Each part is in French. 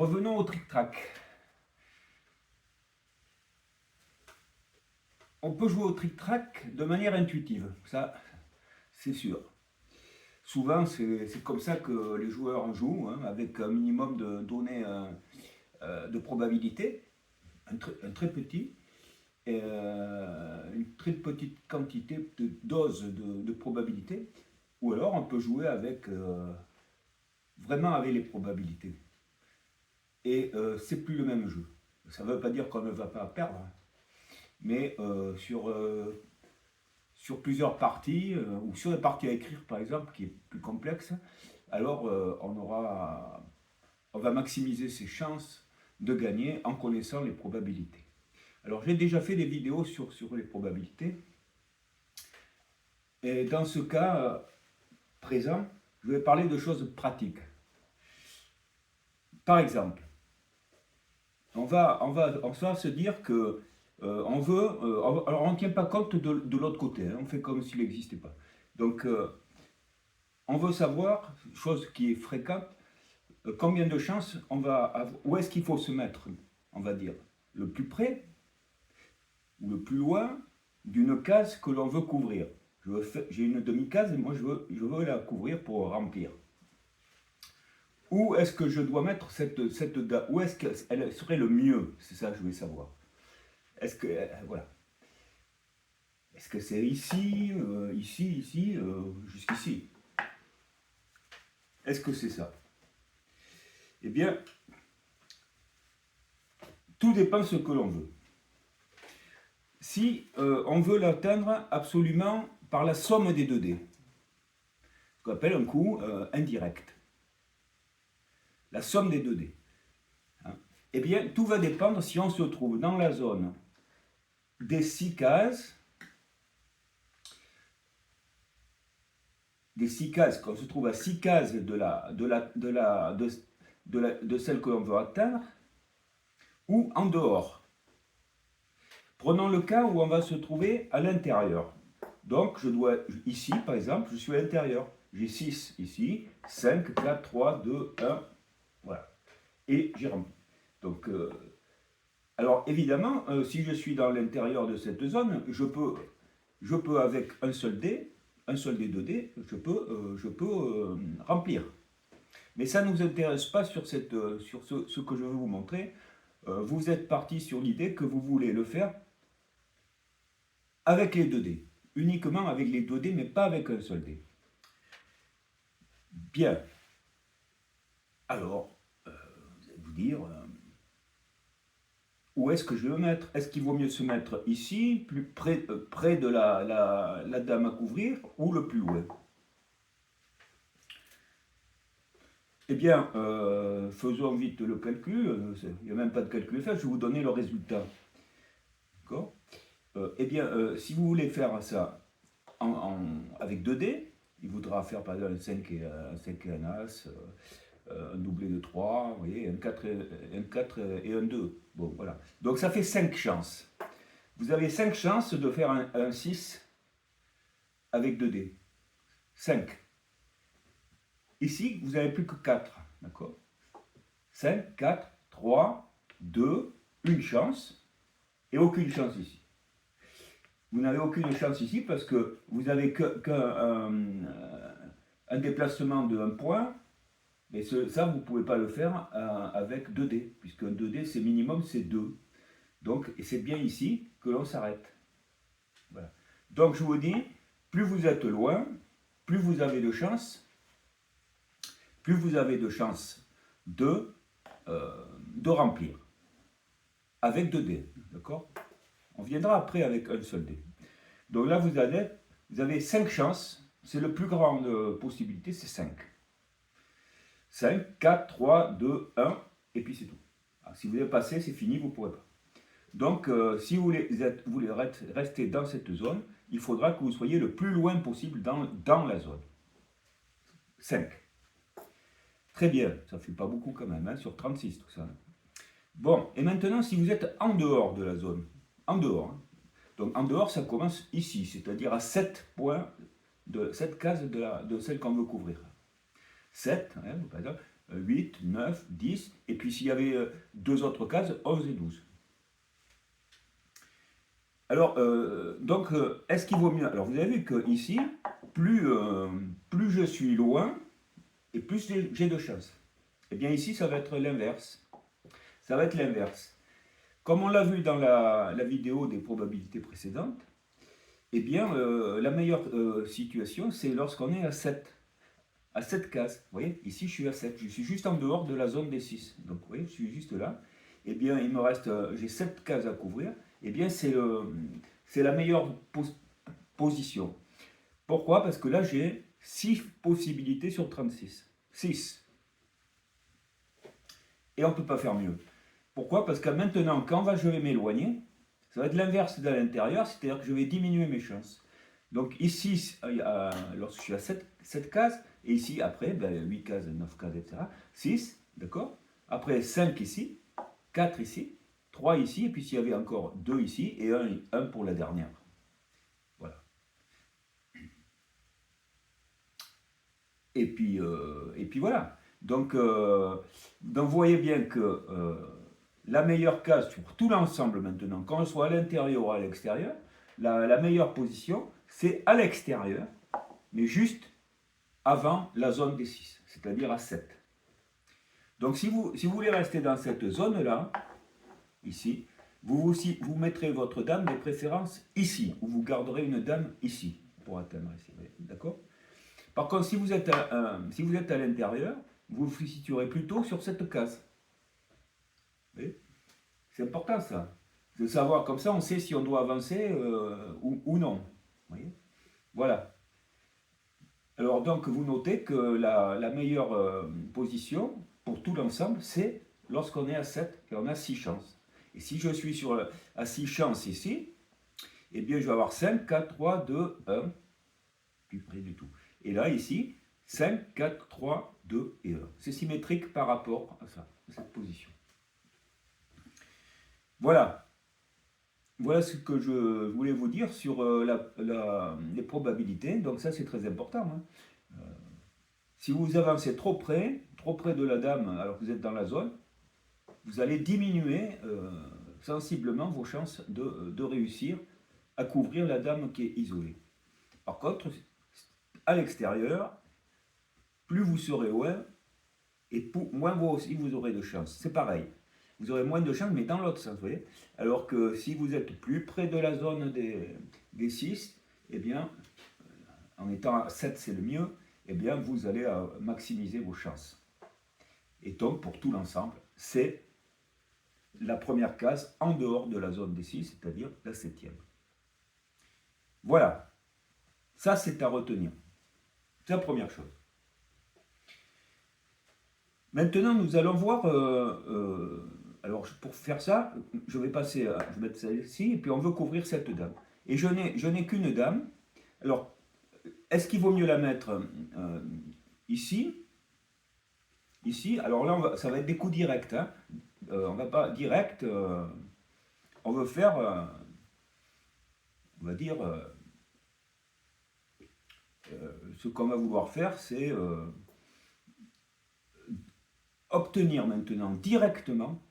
Revenons au tric-trac. On peut jouer au tric-trac de manière intuitive, ça c'est sûr. Souvent c'est comme ça que les joueurs jouent, hein, avec un minimum de données de probabilité, un très petit, une très petite quantité de dose de probabilité, ou alors on peut jouer avec vraiment avec les probabilités. Et c'est plus le même jeu. Ça ne veut pas dire qu'on ne va pas perdre, mais sur plusieurs parties, ou sur une partie à écrire par exemple, qui est plus complexe, alors on va maximiser ses chances de gagner en connaissant les probabilités. Alors j'ai déjà fait des vidéos sur les probabilités, et dans ce cas présent, je vais parler de choses pratiques. Par exemple, on va se dire que alors on ne tient pas compte de l'autre côté, hein, on fait comme s'il n'existait pas. Donc on veut savoir, chose qui est fréquente, combien de chances où est-ce qu'il faut se mettre, on va dire, le plus près ou le plus loin d'une case que l'on veut couvrir. J'ai une demi-case et moi je veux la couvrir pour remplir. Où est-ce que je dois mettre cette date? Où est-ce qu'elle serait le mieux? C'est ça que je voulais savoir. Est-ce que, voilà. Est-ce que c'est ici, ici, jusqu'ici? Est-ce que c'est ça? Eh bien, tout dépend de ce que l'on veut. Si on veut l'atteindre absolument par la somme des 2 dés, ce qu'on appelle un coup indirect, la somme des 2 dés, hein, eh bien, tout va dépendre si on se trouve dans la zone des 6 cases, qu'on se trouve à 6 cases de celle que l'on veut atteindre, ou en dehors. Prenons le cas où on va se trouver à l'intérieur. Donc, ici, par exemple, je suis à l'intérieur. J'ai 6 ici, 5, 4, 3, 2, 1, voilà. Et j'ai rempli. Donc, alors évidemment, si je suis dans l'intérieur de cette zone, je peux avec un seul des 2 dés, je peux remplir. Mais ça ne nous intéresse pas sur ce que je vais vous montrer. Vous êtes parti sur l'idée que vous voulez le faire avec les 2 dés. Uniquement avec les 2 dés, mais pas avec un seul dé. Bien. Alors, vous allez vous dire, où est-ce que je vais me mettre? Est-ce qu'il vaut mieux se mettre ici, plus près de la dame à couvrir, ou le plus loin? Eh bien, faisons vite le calcul. Il n'y a même pas de calcul à faire, je vais vous donner le résultat. D'accord? Eh bien, si vous voulez faire ça avec 2 dés, il faudra faire par exemple un 5 et un As, un doublé de 3, vous voyez, un 4 et un 2. Bon, voilà. Donc ça fait 5 chances. Vous avez 5 chances de faire un 6 avec 2 dés. 5. Ici, vous n'avez plus que 4. D'accord? 5, 4, 3, 2, une chance et aucune chance ici. Vous n'avez aucune chance ici parce que vous n'avez qu'un déplacement de 1 point. Mais ça, vous ne pouvez pas le faire avec 2 dés, puisque 2 dés, c'est minimum, c'est 2. Donc, et c'est bien ici que l'on s'arrête. Voilà. Donc, je vous dis, plus vous êtes loin, plus vous avez de chance, de remplir. Avec 2 dés, d'accord? On viendra après avec un seul dé. Donc là, vous avez 5 chances. C'est le plus grande possibilité, c'est 5. 5, 4, 3, 2, 1, et puis c'est tout. Alors, si vous avez passé, c'est fini, vous ne pourrez pas. Donc, si vous voulez rester dans cette zone, il faudra que vous soyez le plus loin possible dans la zone. 5. Très bien, ça ne fait pas beaucoup quand même, hein, sur 36 tout ça. Bon, et maintenant, si vous êtes en dehors de la zone, en dehors, hein, donc en dehors, ça commence ici, c'est-à-dire à 7 points de cette case de celle qu'on veut couvrir. 7, hein, par exemple, 8, 9, 10, et puis s'il y avait deux autres cases, 11 et 12. Alors, est-ce qu'il vaut mieux? Alors, vous avez vu que ici, plus je suis loin, et plus j'ai de chance. Eh bien, ici, ça va être l'inverse. Ça va être l'inverse. Comme on l'a vu dans la vidéo des probabilités précédentes, eh bien, la meilleure situation, c'est lorsqu'on est à 7 cases. Vous voyez, ici, je suis à 7. Je suis juste en dehors de la zone des 6. Donc, vous voyez, je suis juste là. Eh bien, il me reste, j'ai 7 cases à couvrir. Eh bien, c'est la meilleure position. Pourquoi? Parce que là, j'ai 6 possibilités sur 36. 6. Et on ne peut pas faire mieux. Pourquoi? Parce que maintenant, quand je vais m'éloigner, ça va être l'inverse de l'intérieur, c'est-à-dire que je vais diminuer mes chances. Donc ici, lorsque je suis à 7 cases, et ici, après, 8 cases, 9 cases, etc. 6, d'accord? Après, 5 ici, 4 ici, 3 ici, et puis s'il y avait encore 2 ici, et 1 pour la dernière. Voilà. Et puis voilà. Donc, vous voyez bien que la meilleure case sur tout l'ensemble maintenant, qu'on soit à l'intérieur ou à l'extérieur, la meilleure position, c'est à l'extérieur, mais juste avant la zone des 6, c'est-à-dire à 7. Donc si vous voulez rester dans cette zone-là, ici, vous mettrez votre dame de préférence ici, ou vous garderez une dame ici, pour atteindre ici, d'accord? Par contre, si vous êtes à l'intérieur, vous vous situerez plutôt sur cette case. C'est important ça, de savoir, comme ça on sait si on doit avancer ou non. Vous voyez, voilà. Alors donc vous notez que la meilleure position pour tout l'ensemble, c'est lorsqu'on est à 7 et on a 6 chances. Et si je suis à 6 chances ici, eh bien je vais avoir 5, 4, 3, 2, 1, plus près du tout. Et là ici, 5, 4, 3, 2 et 1. C'est symétrique par rapport à ça, à cette position. Voilà. Voilà ce que je voulais vous dire sur les probabilités. Donc ça, c'est très important. Hein. Si vous avancez trop près de la dame alors que vous êtes dans la zone, vous allez diminuer sensiblement vos chances de réussir à couvrir la dame qui est isolée. Par contre, à l'extérieur, plus vous serez loin, et moins vous aussi vous aurez de chance. C'est pareil. Vous aurez moins de chances, mais dans l'autre sens, vous voyez. Alors que si vous êtes plus près de la zone des 6, eh bien, en étant à 7, c'est le mieux, eh bien, vous allez maximiser vos chances. Et donc, pour tout l'ensemble, c'est la première case en dehors de la zone des 6, c'est-à-dire la 7e. Voilà. Ça, c'est à retenir. C'est la première chose. Maintenant, nous allons voir... alors, pour faire ça, je vais mettre celle-ci, et puis on veut couvrir cette dame. Et je n'ai qu'une dame. Alors, est-ce qu'il vaut mieux la mettre ici? Ici, alors là, ça va être des coups directs. Hein. On va pas direct. On veut faire, on va dire, ce qu'on va vouloir faire, c'est obtenir maintenant directement.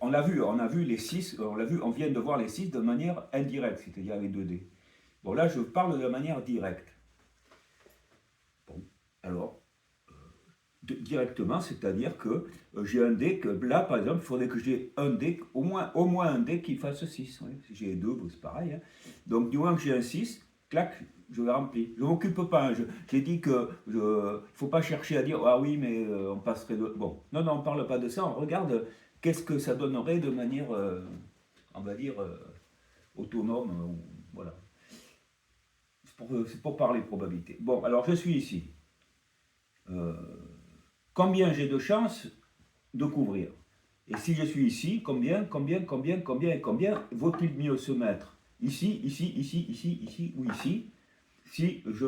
On a vu les 6, on vient de voir les 6 de manière indirecte, c'est-à-dire avec 2D. Bon, là, je parle de la manière directe. Bon, alors, directement, c'est-à-dire que j'ai un dé que là, par exemple, il faudrait que j'ai un dé, au moins un dé qui fasse 6. Oui. Si j'ai 2, c'est pareil. Hein. Donc, du moins que j'ai un 6, clac, je le remplis. Je ne m'occupe pas. Hein. J'ai dit que il ne faut pas chercher à dire ah oui, mais on passerait de. Bon, non, on ne parle pas de ça. On regarde qu'est-ce que ça donnerait de manière, on va dire, autonome. Voilà. C'est pour parler de probabilité. Bon, alors je suis ici. Combien j'ai de chances de couvrir? Et si je suis ici, combien vaut-il mieux se mettre ici, ici ou ici, si je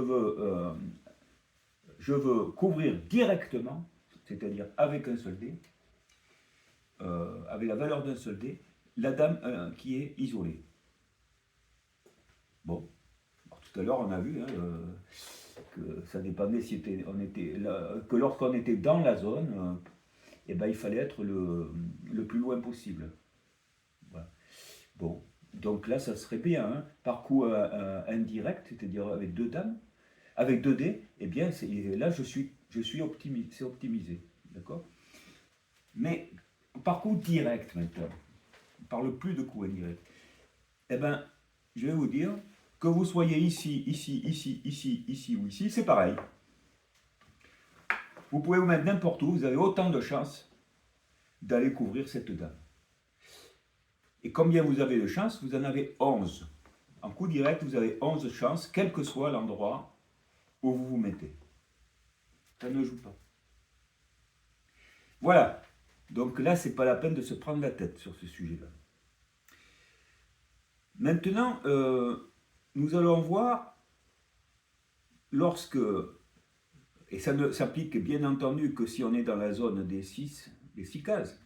veux couvrir directement, c'est-à-dire avec un seul dé, avec la valeur d'un seul dé, la dame qui est isolée. Bon, alors, tout à l'heure on a vu, hein, que ça dépendait si que lorsqu'on était dans la zone, eh ben, il fallait être le plus loin possible. Voilà. Bon, donc là, ça serait bien, hein. Par coup indirect, c'est-à-dire avec deux dames, avec deux dés, eh bien, là, je suis optimisé, c'est optimisé, d'accord. Mais par coup direct maintenant, on ne parle plus de coup indirect. Eh bien, je vais vous dire, que vous soyez ici, ici, ici, ici, ici ou ici, c'est pareil. Vous pouvez vous mettre n'importe où, vous avez autant de chances d'aller couvrir cette dame. Et combien vous avez de chances? Vous en avez 11. En coup direct, vous avez 11 chances, quel que soit l'endroit où vous vous mettez. Ça ne joue pas. Voilà. Donc là, c'est pas la peine de se prendre la tête sur ce sujet-là. Maintenant, nous allons voir lorsque, et ça ne s'applique bien entendu que si on est dans la zone des 6 cases,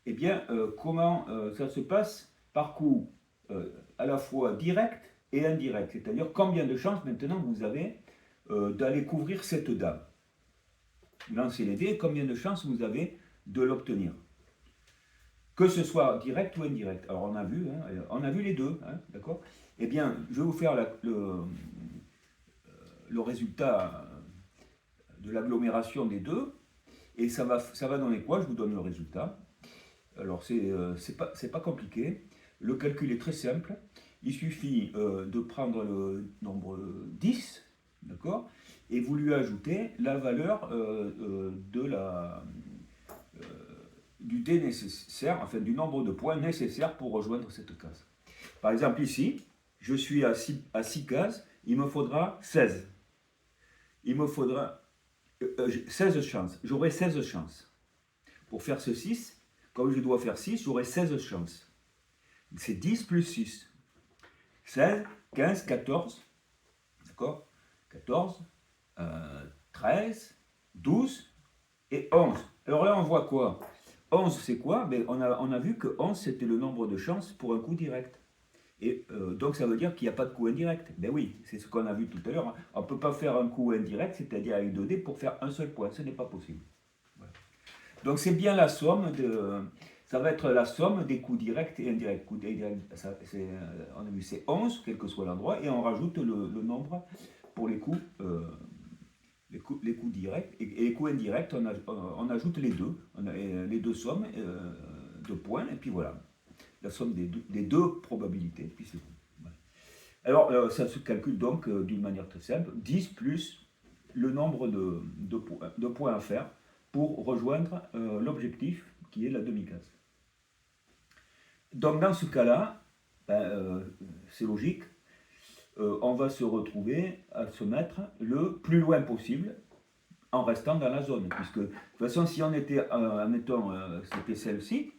eh bien, comment ça se passe par coup à la fois direct et indirect. C'est-à-dire combien de chances maintenant vous avez d'aller couvrir cette dame. Lancez les dés, combien de chances vous avez de l'obtenir. Que ce soit direct ou indirect. Alors on a vu les deux, hein, d'accord. Eh bien, je vais vous faire le résultat de l'agglomération des deux, et ça va donner quoi? Je vous donne le résultat. Alors c'est pas compliqué. Le calcul est très simple. Il suffit de prendre le nombre 10, d'accord, et vous lui ajoutez la valeur du dé nécessaire, enfin du nombre de points nécessaires pour rejoindre cette case. Par exemple ici, je suis à 6 cases, il me faudra 16. Il me faudra 16 chances. J'aurai 16 chances. Pour faire ce 6, comme je dois faire 6, j'aurai 16 chances. C'est 10 plus 6. 16, 15, 14. D'accord? 14, 13, 12 et 11. Alors là, on voit quoi? 11, c'est quoi? Ben, on a vu que 11, c'était le nombre de chances pour un coup direct. Et donc, ça veut dire qu'il n'y a pas de coup indirect. Ben oui, c'est ce qu'on a vu tout à l'heure. On ne peut pas faire un coup indirect, c'est-à-dire avec 2 dés, pour faire un seul point. Ce n'est pas possible. Voilà. Donc, c'est bien la somme ça va être la somme des coups directs et indirects. Coups directs, on a vu c'est 11, quel que soit l'endroit, et on rajoute le nombre pour les coups directs. Et les coups indirects, on ajoute les deux. On a les deux sommes de points, et puis voilà. La somme des deux probabilités, puis c'est tout. Voilà. Alors, ça se calcule donc d'une manière très simple. 10 plus le nombre de points à faire pour rejoindre l'objectif qui est la demi-case. Donc dans ce cas-là, c'est logique, on va se retrouver à se mettre le plus loin possible en restant dans la zone. Puisque de toute façon, si on était, admettons, c'était celle-ci,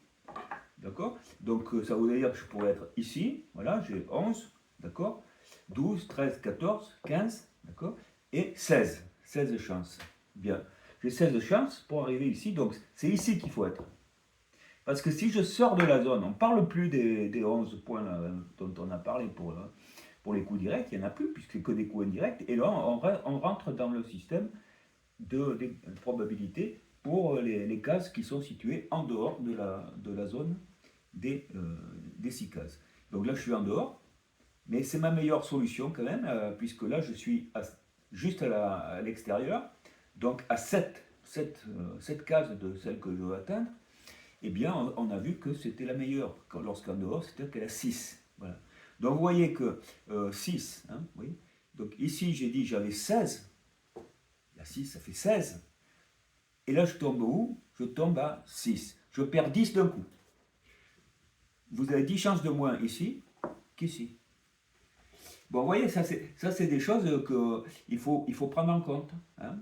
d'accord. Donc ça voudrait dire que je pourrais être ici, voilà, j'ai 11, d'accord, 12, 13, 14, 15, d'accord, et 16 chances. Bien, j'ai 16 chances pour arriver ici, donc c'est ici qu'il faut être. Parce que si je sors de la zone, on ne parle plus des 11 points là, dont on a parlé pour les coups directs, il n'y en a plus, puisque c'est que des coups indirects, et là on rentre dans le système de probabilité pour les cases qui sont situées en dehors de la zone des 6 cases. Donc là je suis en dehors, mais c'est ma meilleure solution quand même, puisque là je suis juste à l'extérieur, donc à 7 cases de celles que je veux atteindre. Eh bien, on a vu que c'était la meilleure. Lorsqu'en dehors, c'était qu'elle a 6. Voilà. Donc, vous voyez que 6, hein, oui. Donc, ici, j'ai dit j'avais 16. La 6, ça fait 16. Et là, je tombe où? Je tombe à 6. Je perds 10 d'un coup. Vous avez 10 chances de moins ici qu'ici. Bon, vous voyez, ça, c'est des choses qu'il faut prendre en compte. Hein.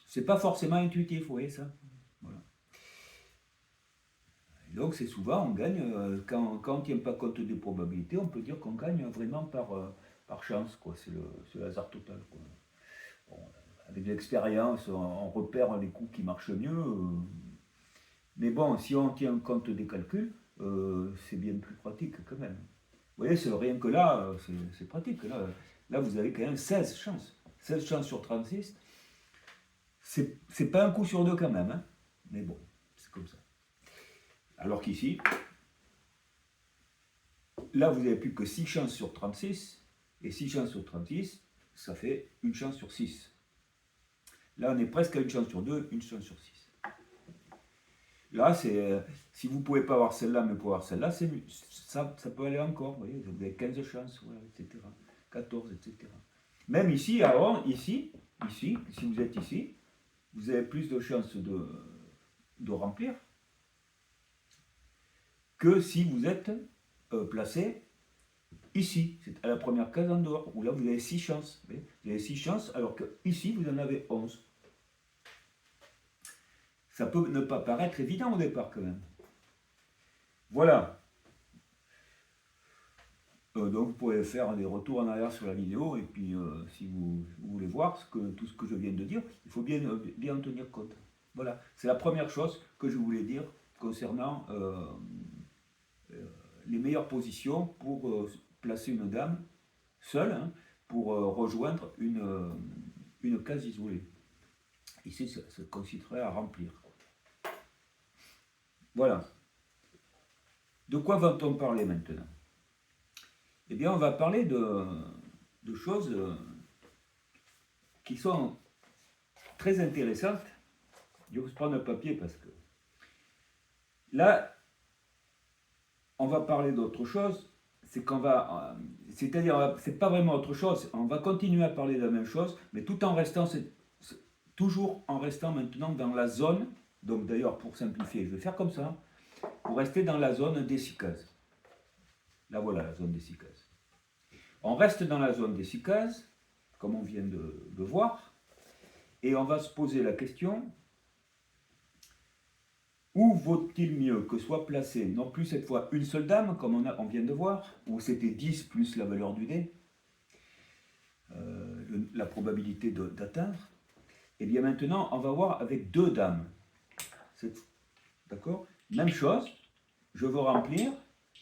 C'est pas forcément intuitif, vous voyez ça? Donc c'est souvent, on gagne, quand on ne tient pas compte des probabilités, on peut dire qu'on gagne vraiment par chance, quoi. C'est le hasard total, quoi. Bon, avec l'expérience, on repère les coups qui marchent mieux. Mais bon, si on tient compte des calculs, c'est bien plus pratique quand même. Vous voyez, rien que là, c'est pratique. Là, vous avez quand même 16 chances. 16 chances sur 36. C'est pas un coup sur deux quand même. Hein. Mais bon, c'est comme ça. Alors qu'ici, là, vous n'avez plus que 6 chances sur 36. Et 6 chances sur 36, ça fait une chance sur 6. Là, on est presque à une chance sur 2, une chance sur 6. Là, si vous ne pouvez pas avoir celle-là, mais pour avoir celle-là, ça peut aller encore. Vous voyez, vous avez 15 chances, voilà, etc. 14, etc. Même ici, alors, ici, si vous êtes ici, vous avez plus de chances de remplir que si vous êtes placé ici. C'est à la première case en dehors, où là, vous avez 6 chances. Vous avez 6 chances, alors que ici, vous en avez 11. Ça peut ne pas paraître évident au départ quand même. Voilà. Donc vous pouvez faire des retours en arrière sur la vidéo et puis si vous voulez voir tout ce que je viens de dire, il faut bien en tenir compte. Voilà, c'est la première chose que je voulais dire concernant les meilleures positions pour placer une dame seule hein, pour rejoindre une case isolée. Ici, ça consisterait à remplir. Voilà. De quoi va-t-on parler maintenant? Eh bien, on va parler de choses qui sont très intéressantes. Je vais prendre le papier parce que là, on va parler d'autre chose. C'est-à-dire, c'est pas vraiment autre chose. On va continuer à parler de la même chose, mais tout en restant, toujours en restant maintenant dans la zone. Donc d'ailleurs, pour simplifier, je vais faire comme ça, pour rester dans la zone des 6 cases. Là, voilà la zone des 6 cases. On reste dans la zone des 6 cases, comme on vient de voir, et on va se poser la question, où vaut-il mieux que soit placée, non plus cette fois une seule dame, comme on vient de voir, où c'était 10 plus la valeur du dé, la probabilité d'atteindre, et bien maintenant, on va voir avec 2 dames. D'accord? Même chose, je veux remplir,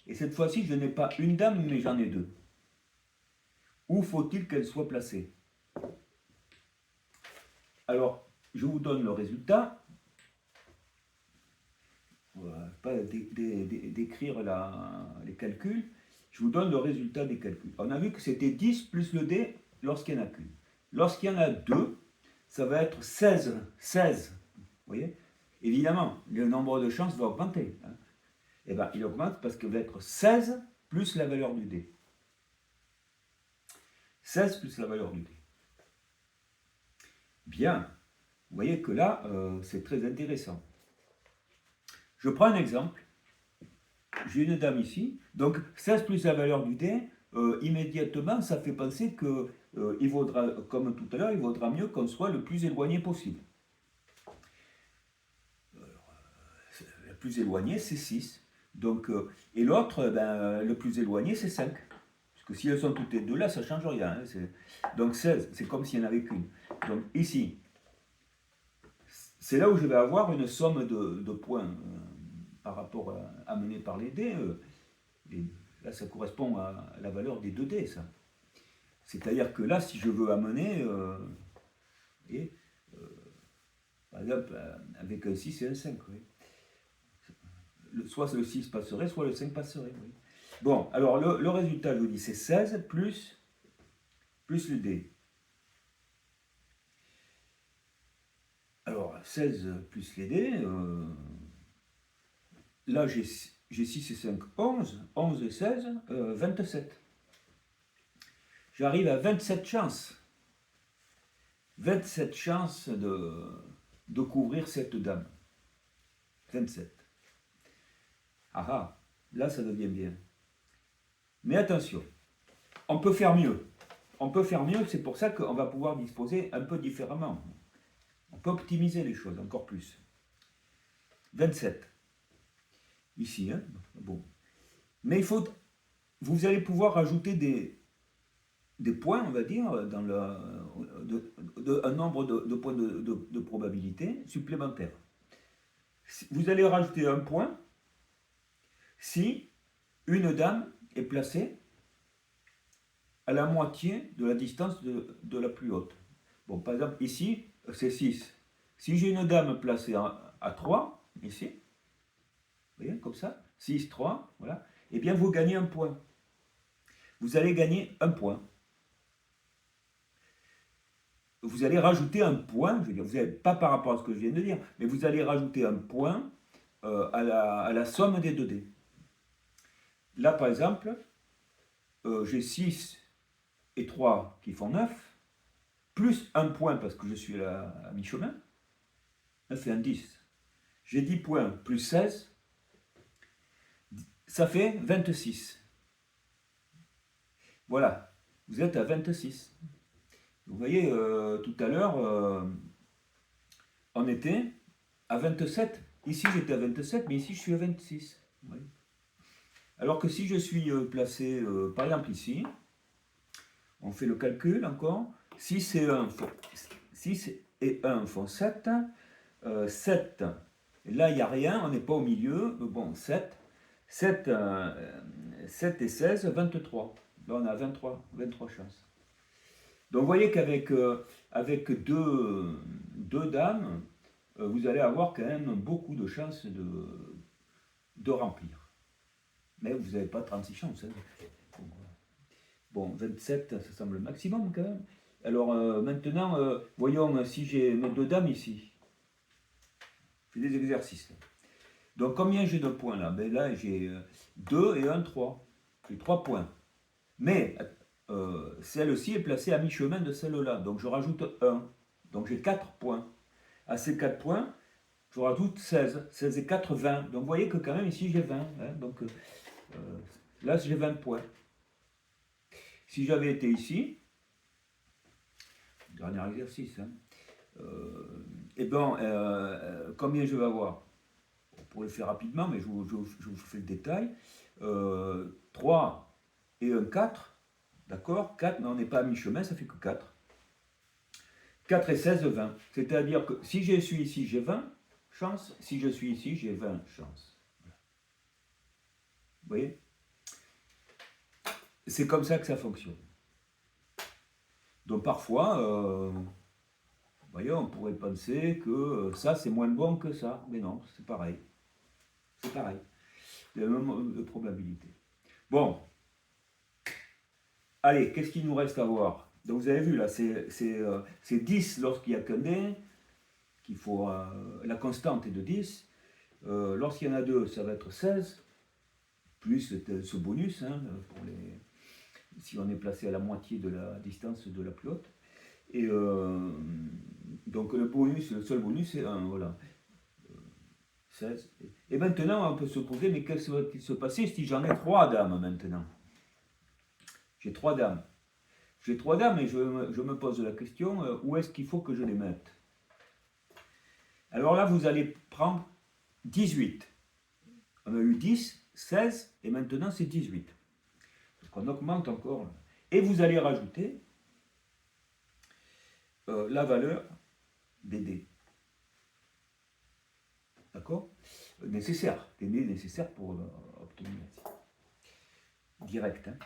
et cette fois-ci, je n'ai pas une dame, mais j'en ai 2. Où faut-il qu'elle soit placée? Alors, je vous donne le résultat. Pas d'écrire les calculs. Je vous donne le résultat des calculs. On a vu que c'était 10 plus le dé lorsqu'il n'y en a qu'une. Lorsqu'il y en a 2, ça va être 16. 16. Vous voyez? Évidemment, le nombre de chances va augmenter. Hein. Et bien, il augmente parce qu'il va être 16 plus la valeur du dé. 16 plus la valeur du dé. Bien. Vous voyez que là, c'est très intéressant. Je prends un exemple. J'ai une dame ici. Donc, 16 plus la valeur du dé, immédiatement, ça fait penser que il vaudra, comme tout à l'heure, il vaudra mieux qu'on soit le plus éloigné possible. Le plus éloigné, c'est 6. Donc, et l'autre, le plus éloigné, c'est 5. Parce que si elles sont toutes les deux là, ça ne change rien. Hein, donc 16, c'est comme s'il n'y en avait qu'une. Donc ici, c'est là où je vais avoir une somme de points par rapport à amenée par les dés. Là, ça correspond à la valeur des 2 dés, ça. C'est-à-dire que là, si je veux amener, par exemple, avec un 6 et un 5, oui. Soit le 6 passerait, soit le 5 passerait. Oui. Bon, alors le résultat, je vous dis, c'est 16 plus le dé. Alors, 16 plus les dés, là j'ai 6 et 5, 11, 11 et 16, 27. J'arrive à 27 chances. 27 chances de couvrir cette dame. 27. Ah, là ça devient bien. Mais attention, on peut faire mieux. On peut faire mieux, c'est pour ça qu'on va pouvoir disposer un peu différemment. On peut optimiser les choses encore plus. 27. Ici, hein. Bon. Mais vous allez pouvoir ajouter des points, on va dire, dans un nombre de points de probabilité supplémentaires. Vous allez rajouter un point si une dame est placée à la moitié de la distance de la plus haute. Bon, par exemple, ici, c'est 6. Si j'ai une dame placée à 3, ici, vous voyez, comme ça, 6, 3, voilà, eh bien, vous gagnez un point. Vous allez gagner un point. Vous allez rajouter un point, je veux dire, vous n'avez pas par rapport à ce que je viens de dire, mais vous allez rajouter un point à la somme des 2 dés. Là, par exemple, j'ai 6 et 3 qui font 9, plus un point parce que je suis à mi-chemin, 9 et un 10. J'ai 10 points plus 16, ça fait 26. Voilà, vous êtes à 26. Vous voyez, tout à l'heure, on était à 27. Ici, j'étais à 27, mais ici, je suis à 26. Oui. Alors que si je suis placé, par exemple ici, on fait le calcul encore, 6 et 1 font 7, 7, là, il n'y a rien, on n'est pas au milieu, bon, 7 et 16, 23. Là, on a 23 chances. Donc, vous voyez qu'avec avec deux dames, vous allez avoir quand même beaucoup de chances de remplir. Mais vous n'avez pas 36 chances. Hein. Bon, 27, ça semble le maximum quand même. Alors maintenant, voyons si j'ai mes 2 dames ici. Je fais des exercices. Là. Donc combien j'ai de points là? Ben là j'ai 2 et 1, 3. J'ai 3 points. Mais celle-ci est placée à mi-chemin de celle-là. Donc je rajoute 1. Donc j'ai 4 points. À ces 4 points, je rajoute 16. 16 et 4, 20. Donc vous voyez que quand même ici j'ai 20. Hein. Donc là j'ai 20 points. Si j'avais été ici, dernier exercice, hein, combien je vais avoir? Pour le faire rapidement, mais je vous fais le détail. 3 et 1, 4. D'accord? 4, mais on n'est pas à mi-chemin, ça fait que 4. 4 et 16, 20. C'est-à-dire que si je suis ici, j'ai 20 chances. Si je suis ici, j'ai 20 chances. Voilà. Vous voyez? C'est comme ça que ça fonctionne. Donc parfois, voyez, on pourrait penser que ça, c'est moins bon que ça. Mais non, c'est pareil. C'est pareil. Il y a la même probabilité. Bon. Allez, qu'est-ce qu'il nous reste à voir? Donc vous avez vu, là, c'est 10 lorsqu'il n'y a qu'un dé, qu'il faut, la constante est de 10. Lorsqu'il y en a 2, ça va être 16, plus ce bonus, hein, si on est placé à la moitié de la distance de la plus haute. Et donc le seul bonus, c'est 1, voilà. 16. Et maintenant, on peut se poser, mais qu'est-ce qui va se passer si j'en ai 3 dames maintenant? J'ai 3 dames. J'ai 3 dames et je me pose la question, où est-ce qu'il faut que je les mette? Alors là, vous allez prendre 18. On a eu 10, 16 et maintenant c'est 18. Donc on augmente encore. Et vous allez rajouter la valeur des dés. D'accord? Nécessaire. Des dés nécessaires pour obtenir direct. Hein?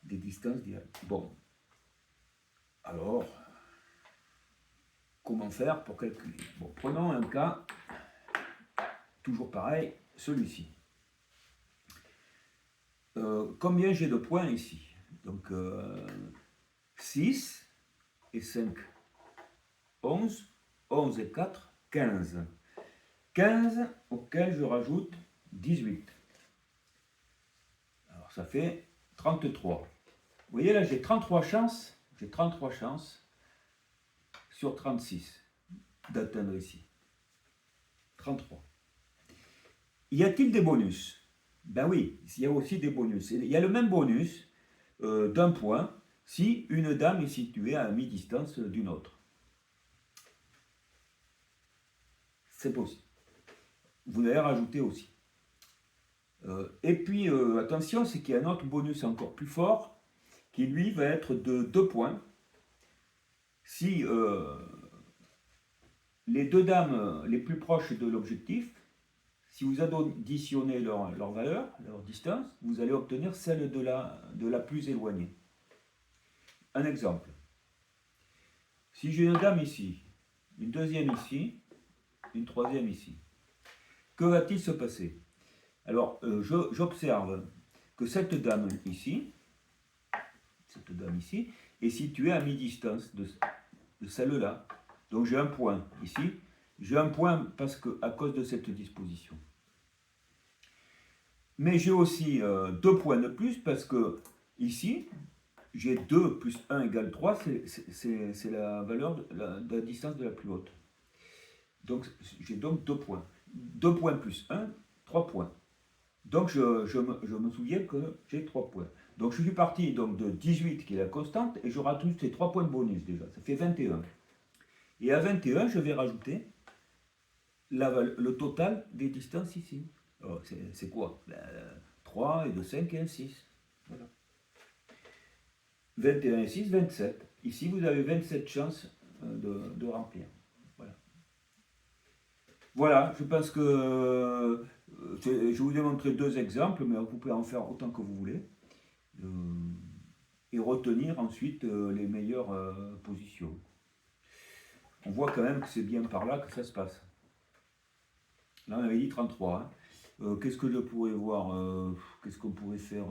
Des distances directes. Bon. Alors, comment faire pour calculer? Bon, prenons un cas, toujours pareil, celui-ci. Combien j'ai de points ici? Donc, 6 et 5, 11, 11 et 4, 15. 15 auquel je rajoute 18. Alors, ça fait 33. Vous voyez là, j'ai 33 chances. J'ai 33 chances sur 36 d'atteindre ici. 33. Y a-t-il des bonus? Ben oui, il y a aussi des bonus. Il y a le même bonus d'un point si une dame est située à mi-distance d'une autre. C'est possible. Vous l'avez rajouté aussi. Et puis, attention, c'est qu'il y a un autre bonus encore plus fort qui, lui, va être de 2 points. Si les 2 dames les plus proches de l'objectif, si vous additionnez leur valeur, leur distance, vous allez obtenir celle de la plus éloignée. un exemple. Si j'ai une dame ici, une deuxième ici, une troisième ici, que va-t-il se passer? Alors, j'observe que cette dame ici est située à mi-distance de celle-là. Donc j'ai un point ici. J'ai un point parce que, à cause de cette disposition. Mais j'ai aussi 2 points de plus parce que ici, j'ai 2 plus 1 égale 3, c'est la valeur de la distance de la plus haute. Donc j'ai donc 2 points. 2 points plus 1, 3 points. Donc je me souviens que j'ai 3 points. Donc je suis parti donc, de 18 qui est la constante et je rajoute ces 3 points de bonus déjà. Ça fait 21. Et à 21, je vais rajouter le total des distances ici. C'est quoi? 3 et de 5 et un 6. Voilà. 21 et 6, 27. Ici, vous avez 27 chances de remplir. Voilà. Voilà, je pense que je vous ai montré 2 exemples, mais vous pouvez en faire autant que vous voulez. Et retenir ensuite les meilleures positions. On voit quand même que c'est bien par là que ça se passe. Là, on avait dit 33. Hein. Qu'est-ce que je pourrais voir qu'est-ce qu'on pourrait faire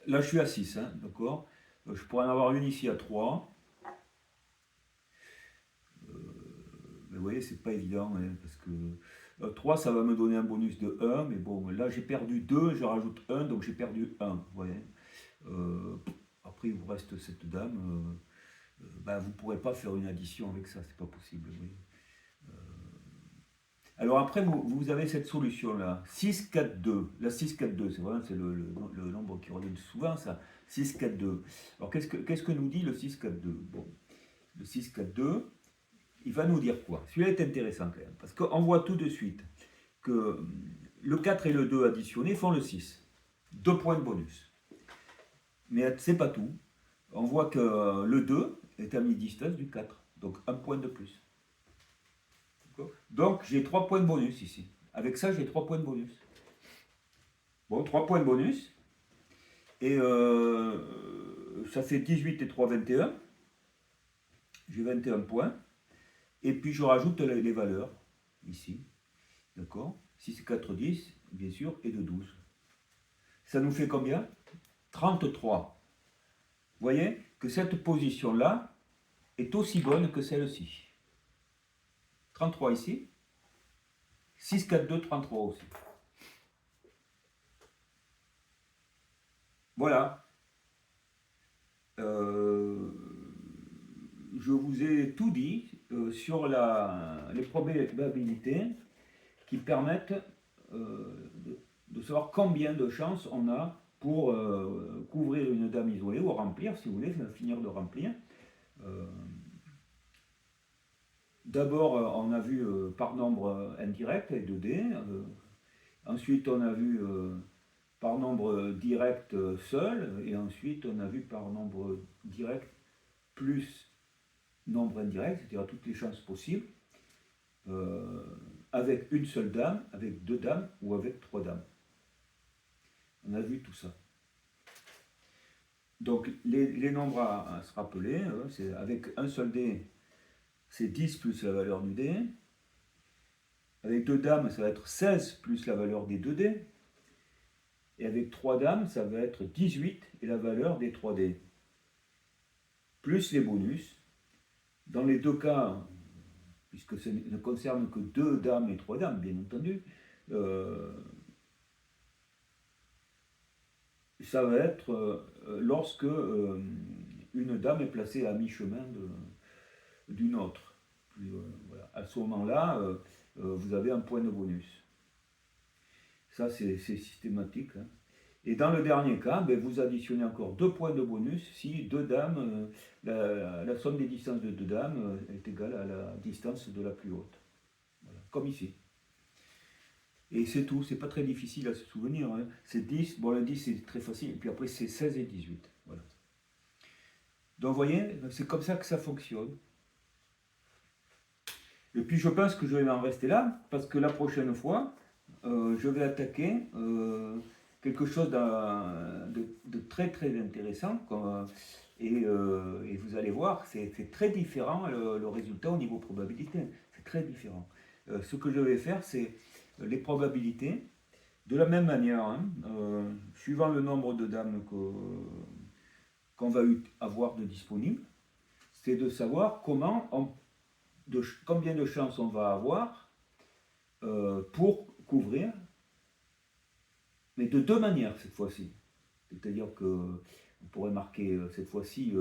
Là, je suis à 6, hein, d'accord. Je pourrais en avoir une ici à 3. Mais vous voyez, c'est pas évident, hein, parce que 3, ça va me donner un bonus de 1, mais bon, là, j'ai perdu 2, je rajoute 1, donc j'ai perdu 1, vous voyez. Après, il vous reste cette dame. Ben, vous ne pourrez pas faire une addition avec ça, c'est pas possible. Oui. Alors après, vous avez cette solution-là, 6, 4, 2. La 6, 4, 2, c'est vrai, c'est le nombre qui revient souvent, ça. 6, 4, 2. Alors qu'est-ce que nous dit le 6, 4, 2? Bon, le 6, 4, 2, il va nous dire quoi? Celui-là est intéressant quand même, parce qu'on voit tout de suite que le 4 et le 2 additionnés font le 6. 2 points de bonus. Mais c'est pas tout. On voit que le 2 est à mi-distance du 4, donc un point de plus. Donc j'ai 3 points de bonus ici. Avec ça, j'ai 3 points de bonus. Bon, 3 points de bonus. Et ça fait 18 et 3, 21. J'ai 21 points. Et puis je rajoute les valeurs ici. D'accord? 6, 4, 10, bien sûr, et de 12. Ça nous fait combien? 33. Vous voyez que cette position-là est aussi bonne que celle-ci. 33 ici. 6, 4, 2, 33 aussi. Voilà. Je vous ai tout dit sur les probabilités qui permettent de savoir combien de chances on a pour couvrir une dame isolée ou remplir, si vous voulez, finir de remplir. D'abord, on a vu par nombre indirect avec 2D. Ensuite, on a vu par nombre direct seul. Et ensuite, on a vu par nombre direct plus nombre indirect, c'est-à-dire toutes les chances possibles, avec une seule dame, avec 2 dames ou avec 3 dames. On a vu tout ça. Donc les nombres à se rappeler, c'est avec un seul dé, c'est 10 plus la valeur du dé. Avec 2 dames, ça va être 16 plus la valeur des 2 dés. Et avec 3 dames, ça va être 18 et la valeur des 3 dés. Plus les bonus. Dans les 2 cas, puisque ce ne concerne que 2 dames et 3 dames, bien entendu, ça va être lorsque une dame est placée à mi-chemin d'une autre. Puis, voilà. À ce moment-là, vous avez un point de bonus. Ça, c'est systématique. Hein. Et dans le dernier cas, ben, vous additionnez encore 2 points de bonus si 2 dames, la somme des distances de 2 dames est égale à la distance de la plus haute. Voilà. Comme ici. Et c'est tout, c'est pas très difficile à se souvenir. Hein. C'est 10, bon le 10 c'est très facile, et puis après c'est 16 et 18. Voilà. Donc vous voyez, c'est comme ça que ça fonctionne. Et puis je pense que je vais en rester là, parce que la prochaine fois, je vais attaquer quelque chose de très très intéressant. Et vous allez voir, c'est très différent le résultat au niveau probabilité. C'est très différent. Ce que je vais faire, c'est les probabilités. De la même manière, hein, suivant le nombre de dames qu'on va avoir de disponibles, c'est de savoir combien de chances on va avoir pour couvrir, mais de deux manières cette fois-ci. C'est-à-dire que on pourrait marquer cette fois-ci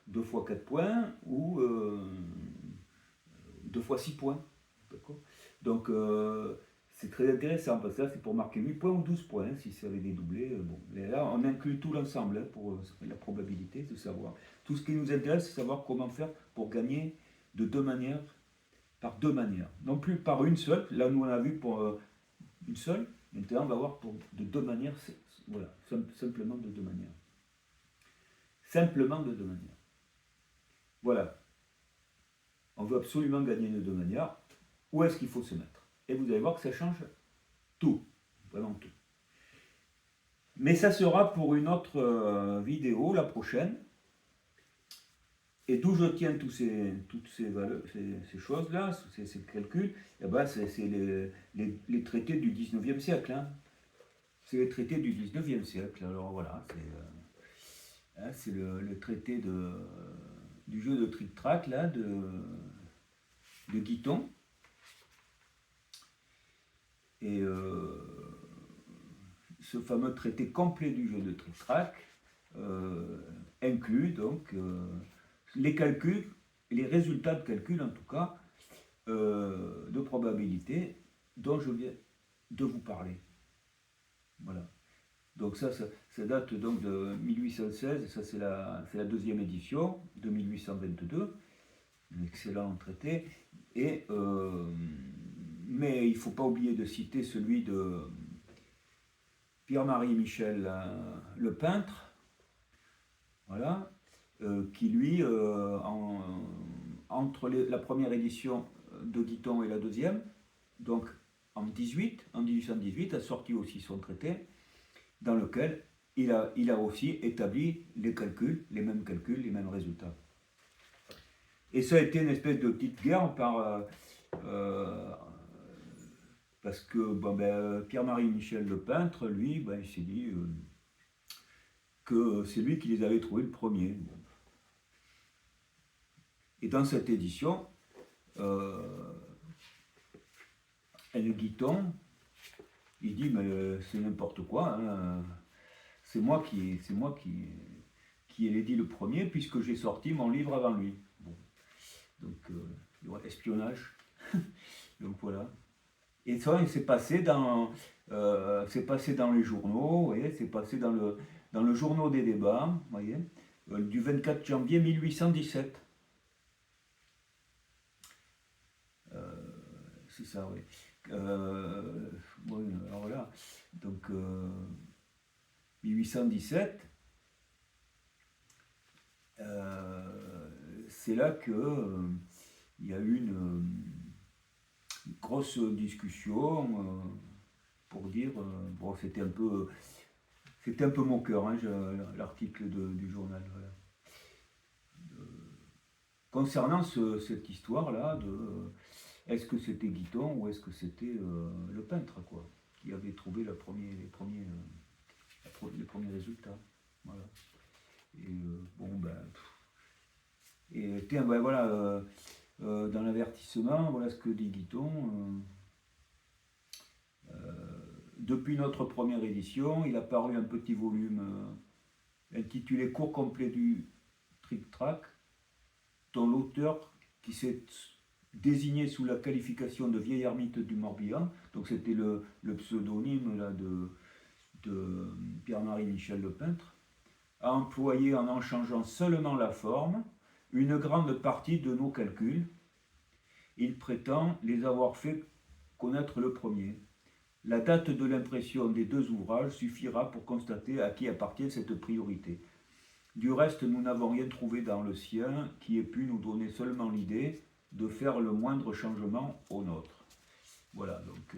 2 fois 4 points ou 2 fois 6 points. Donc c'est très intéressant parce que là c'est pour marquer 8 points ou 12 points si ça avait des doublés. Bon. Et là on inclut tout l'ensemble pour la probabilité de savoir. Tout ce qui nous intéresse c'est savoir comment faire pour gagner de deux manières, par deux manières. Non plus par une seule, là nous on a vu pour une seule, maintenant on va voir pour de deux manières, voilà, simplement de deux manières. Simplement de deux manières. Voilà. On veut absolument gagner de deux manières. Où est-ce qu'il faut se mettre? Et vous allez voir que ça change tout. Vraiment tout. Mais ça sera pour une autre vidéo, la prochaine. Et d'où je tiens toutes ces choses-là, ces calculs, eh ben c'est les traités du 19e siècle. Hein. C'est les traités du 19e siècle. Alors voilà, c'est le traité du jeu de tric-trac là, de Guiton. Et ce fameux traité complet du jeu de tric-trac inclut donc les calculs, les résultats de calcul en tout cas, de probabilité dont je viens de vous parler. Voilà. Donc ça date donc de 1816, ça c'est la deuxième édition de 1822, un excellent traité. Et, mais il ne faut pas oublier de citer celui de Pierre-Marie Michel le peintre, voilà, qui lui, entre la première édition de Guiton et la deuxième, donc en 1818, a sorti aussi son traité, dans lequel il a aussi établi les calculs, les mêmes résultats. Et ça a été une espèce de petite guerre parce que Pierre-Marie Michel le peintre, lui, il s'est dit que c'est lui qui les avait trouvés le premier. Et dans cette édition, le Guiton, il dit mais c'est n'importe quoi, hein. c'est moi qui l'ai dit le premier puisque j'ai sorti mon livre avant lui. Bon. Donc espionnage. Donc voilà. Et ça, c'est passé dans les journaux, vous voyez, c'est passé dans le journaux des débats, vous voyez, du 24 janvier 1817. C'est ça, oui. Bon, alors voilà, donc 1817, c'est là que il y a eu une grosse discussion pour dire, bon, c'était un peu moqueur, hein, l'article du journal. Voilà. Concernant cette histoire-là de est-ce que c'était Guiton ou est-ce que c'était le peintre, quoi, qui avait trouvé les premiers résultats. Voilà. Et et tiens, voilà, dans l'avertissement, voilà ce que dit Guiton. Depuis notre première édition, il a paru un petit volume intitulé Cours complet du tric-trac, dont l'auteur qui s'est désigné sous la qualification de vieil ermite du Morbihan, donc c'était le pseudonyme là, de Pierre-Marie Michel le peintre, a employé en changeant seulement la forme une grande partie de nos calculs. Il prétend les avoir fait connaître le premier. La date de l'impression des deux ouvrages suffira pour constater à qui appartient cette priorité. Du reste, nous n'avons rien trouvé dans le sien qui ait pu nous donner seulement l'idée de faire le moindre changement au nôtre. Voilà, donc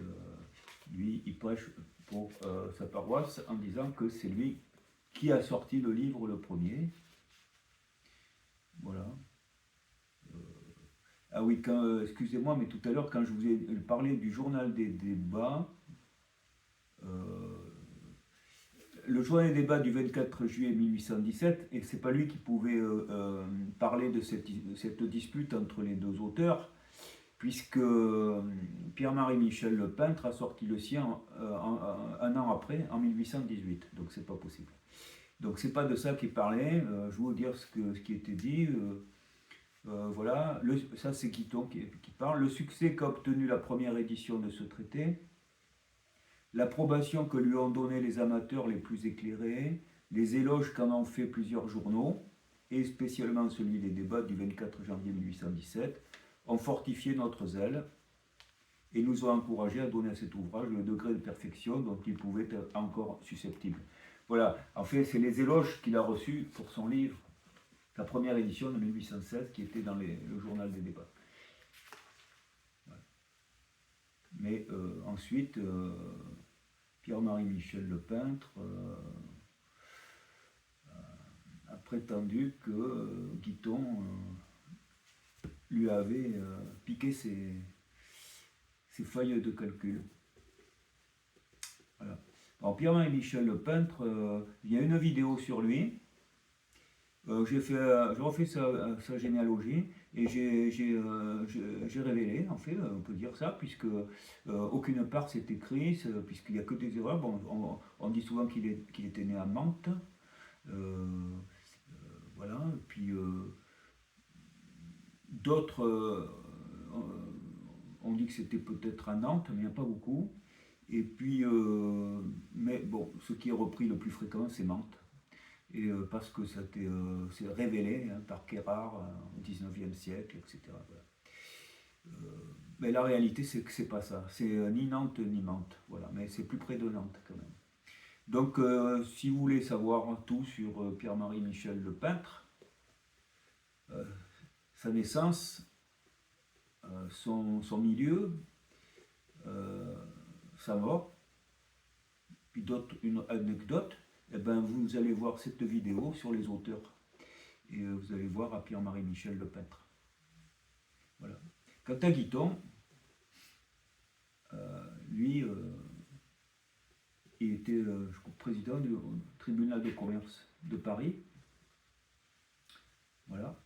lui, il prêche pour sa paroisse en disant que c'est lui qui a sorti le livre le premier. Voilà. Ah oui, excusez-moi, mais tout à l'heure, quand je vous ai parlé du journal des débats, le journal des débats du 24 juillet 1817, et c'est pas lui qui pouvait parler de cette dispute entre les deux auteurs, puisque Pierre-Marie Michel le peintre a sorti le sien un an après, en 1818, donc c'est pas possible. Donc c'est pas de ça qu'il parlait, je vais vous dire ce qui était dit. Voilà, ça c'est Guiton qui parle. Le succès qu'a obtenu la première édition de ce traité, l'approbation que lui ont donné les amateurs les plus éclairés, les éloges qu'en ont fait plusieurs journaux, et spécialement celui des débats du 24 janvier 1817, ont fortifié notre zèle et nous ont encouragés à donner à cet ouvrage le degré de perfection dont il pouvait être encore susceptible. Voilà, en fait, c'est les éloges qu'il a reçus pour son livre, la première édition de 1816, qui était dans le journal des débats. Voilà. Mais ensuite, Pierre-Marie Michel le peintre a prétendu que Guiton lui avait piqué ses feuilles de calcul. Voilà. Alors Pierre-Marie Michel le peintre, il y a une vidéo sur lui. J'ai refait sa généalogie et j'ai révélé, en fait, on peut dire ça, puisque aucune part c'est écrit, puisqu'il n'y a que des erreurs. Bon, on dit souvent qu'il était né à Mantes, voilà, et puis d'autres, on dit que c'était peut-être à Nantes, mais il n'y a pas beaucoup. Et puis, mais bon, ce qui est repris le plus fréquent, c'est Mantes. Et parce que ça s'est révélé par Kérard au XIXe siècle, etc. Voilà. Mais la réalité, c'est que c'est pas ça. C'est ni Nantes ni Mantes. Voilà. Mais c'est plus près de Nantes quand même. Donc, si vous voulez savoir tout sur Pierre-Marie Michel le peintre, sa naissance, son milieu, sa mort, puis une anecdote, eh ben, vous allez voir cette vidéo sur les auteurs. Et vous allez voir à Pierre-Marie Michel le peintre. Voilà. Quant à Guiton, lui, il était je crois, président du tribunal de commerce de Paris. Voilà.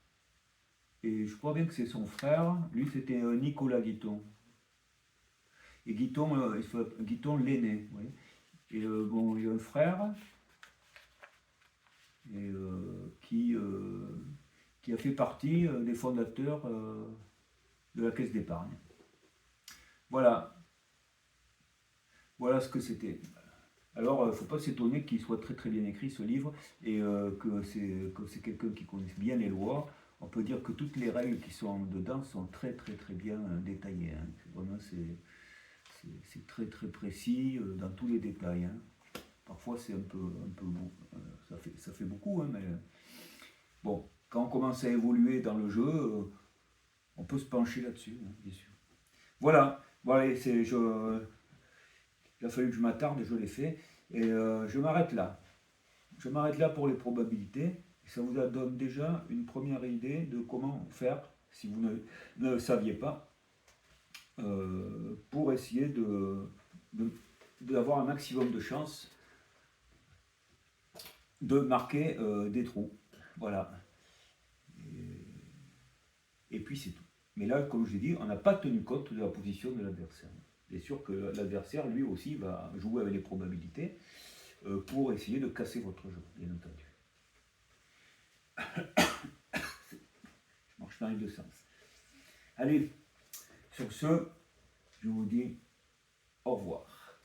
Et je crois bien que c'est son frère, lui c'était Nicolas Guiton. Et Guiton l'aîné. Oui. Et bon, il y a un frère et, qui a fait partie des fondateurs de la Caisse d'épargne. Voilà. Voilà ce que c'était. Alors, il ne faut pas s'étonner qu'il soit très très bien écrit ce livre et que c'est quelqu'un qui connaisse bien les lois. On peut dire que toutes les règles qui sont dedans sont très très très bien détaillées. Hein. Vraiment, c'est très très précis dans tous les détails. Hein. Parfois, c'est un peu bon. Ça fait beaucoup, hein, mais bon, quand on commence à évoluer dans le jeu, on peut se pencher là-dessus, hein, bien sûr. Voilà. Bon, allez, il a fallu que je m'attarde, je l'ai fait. Et je m'arrête là. Je m'arrête là pour les probabilités. Ça vous donne déjà une première idée de comment faire, si vous ne le saviez pas, pour essayer d'avoir un maximum de chances de marquer des trous. Voilà. Et puis c'est tout. Mais là, comme je l'ai dit, on n'a pas tenu compte de la position de l'adversaire. C'est sûr que l'adversaire, lui aussi, va jouer avec les probabilités pour essayer de casser votre jeu, bien entendu. Je marche dans les deux sens. Allez, sur ce, je vous dis au revoir.